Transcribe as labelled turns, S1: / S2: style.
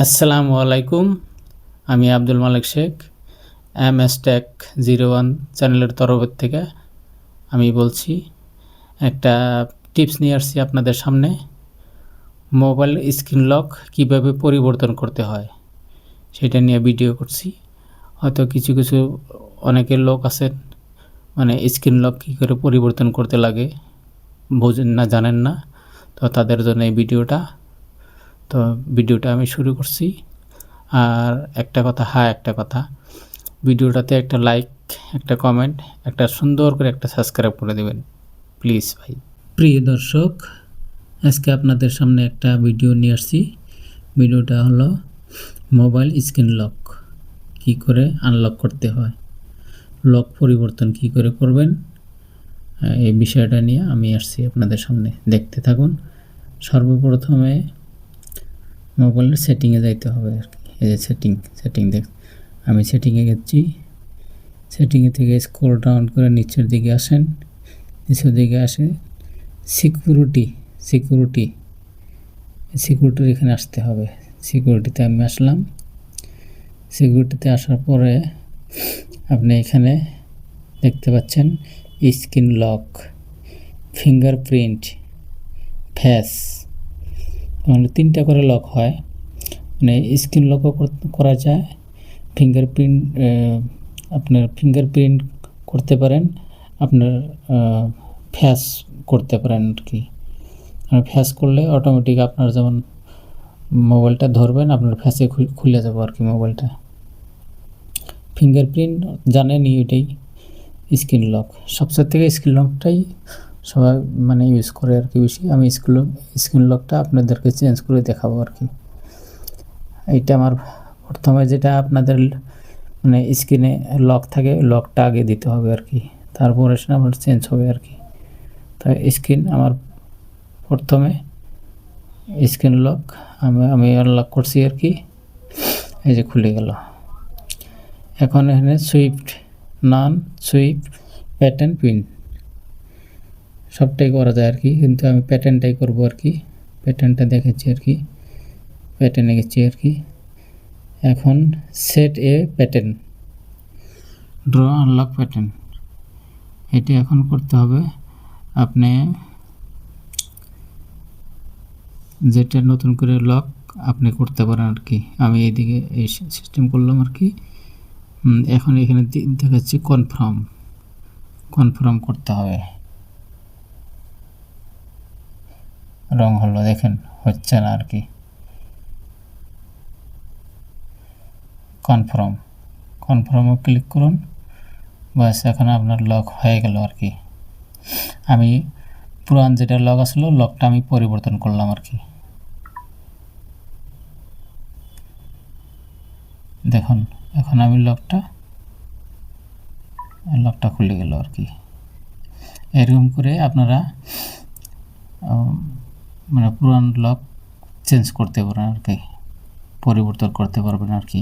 S1: আসসালামু আলাইকুম। আমি আব্দুল মালেক শেখ, MS Tech 01 চ্যানেলের তরফ থেকে আমি বলছি। একটা টিপস নিয়ে আসছি আপনাদের সামনে। মোবাইল স্ক্রিন লক কীভাবে পরিবর্তন করতে হয় সেটা নিয়ে ভিডিও করছি। হয়তো কিছু অনেকের লোক আছেন মানে স্ক্রিন লক কী করে পরিবর্তন করতে লাগে বোঝেন না, জানেন না, তো তাদের জন্য এই ভিডিওটা আমি শুরু করছি। আর একটা কথা, ভিডিওটাতে একটা লাইক, একটা কমেন্ট, একটা সুন্দর করে একটা সাবস্ক্রাইব করে দেবেন প্লিজ ভাই। প্রিয় দর্শক, আজকে আপনাদের সামনে একটা ভিডিও নিয়ে আসছি। ভিডিওটা হলো মোবাইল স্ক্রিন লক কী করে আনলক করতে হয়, লক পরিবর্তন কী করে করবেন, এই বিষয়টা নিয়ে আমি আসছি আপনাদের সামনে। দেখতে থাকুন। সর্বপ্রথমে মোবাইলের সেটিংয়ে যাইতে হবে আর কি। এই যে সেটিং দেখ, আমি সেটিংয়ে গেছি। সেটিংয়ে থেকে স্ক্রল ডাউন করে নিচের দিকে আসেন। নিচের দিকে আসে সিকিউরিটির এখানে আসতে হবে। সিকিউরিটিতে আমি আসলাম। সিকিউরিটিতে আসার পরে আপনি এখানে দেখতে পাচ্ছেন স্ক্রিন লক, ফিঙ্গারপ্রিন্ট, ফেস, মানে 3টা করে লক হয়। মানে স্ক্রিন লকও করা যায়, আপনার ফিঙ্গারপ্রিন্ট করতে পারেন, আপনার ফেস করতে পারেন আর কি। ফেস করলে অটোমেটিক আপনার যেমন মোবাইলটা ধরবেন আপনার ফেসে খুলে যাবে আর কি মোবাইলটা। ফিঙ্গারপ্রিন্ট জানেনই, এটাই স্ক্রিন লক। সবচেয়ে থেকে স্ক্রিন লকটাই সবাই মানে ইউজ করে আর কি বেশি। আমি স্ক্রিন লকটা আপনাদেরকে চেঞ্জ করে দেখাবো আর কি। এইটা আমার প্রথমে যেটা আপনাদের মানে স্ক্রিনে লক থাকে, লকটা আগে দিতে হবে আর কি, তারপরে সেটা আমার চেঞ্জ হবে আর কি। তাই স্ক্রিন আমার প্রথমে স্ক্রিন লক আমি আনলক করছি আর কি। এই যে খুলে গেল। এখন এখানে সুইফট, নন সুইফট, প্যাটার্ন, পিন সবটাই করা যায় আর কি, কিন্তু আমি প্যাটার্নটাই করব আর কি। প্যাটার্নটা দেখেছি আর কি, প্যাটার্নে গেছি আর কি। এখন সেট এ প্যাটার্ন, ড্র আনলক প্যাটার্ন, এটা এখন করতে হবে। আপনি যেটা নতুন করে লক আপনি করতে পারেন আর কি। আমি এইদিকে এই সিস্টেম করলাম আর কি। এখন এখানে দেখাচ্ছি কনফার্ম করতে হবে। রং হলো, দেখেন হচ্ছে না আর কি। কনফার্মও ক্লিক করুন, বাস এখন আপনার লক হয়ে গেল আর কি। আমি পুরান যেটা লক আসলো লকটা আমি পরিবর্তন করলাম আর কি। দেখুন এখন আমি লকটা খুলে গেল আর কি। এরকম করে আপনারা মানে পুরান লক চেঞ্জ করতে পারেন আর কি, পরিবর্তন করতে পারবেন আর কি।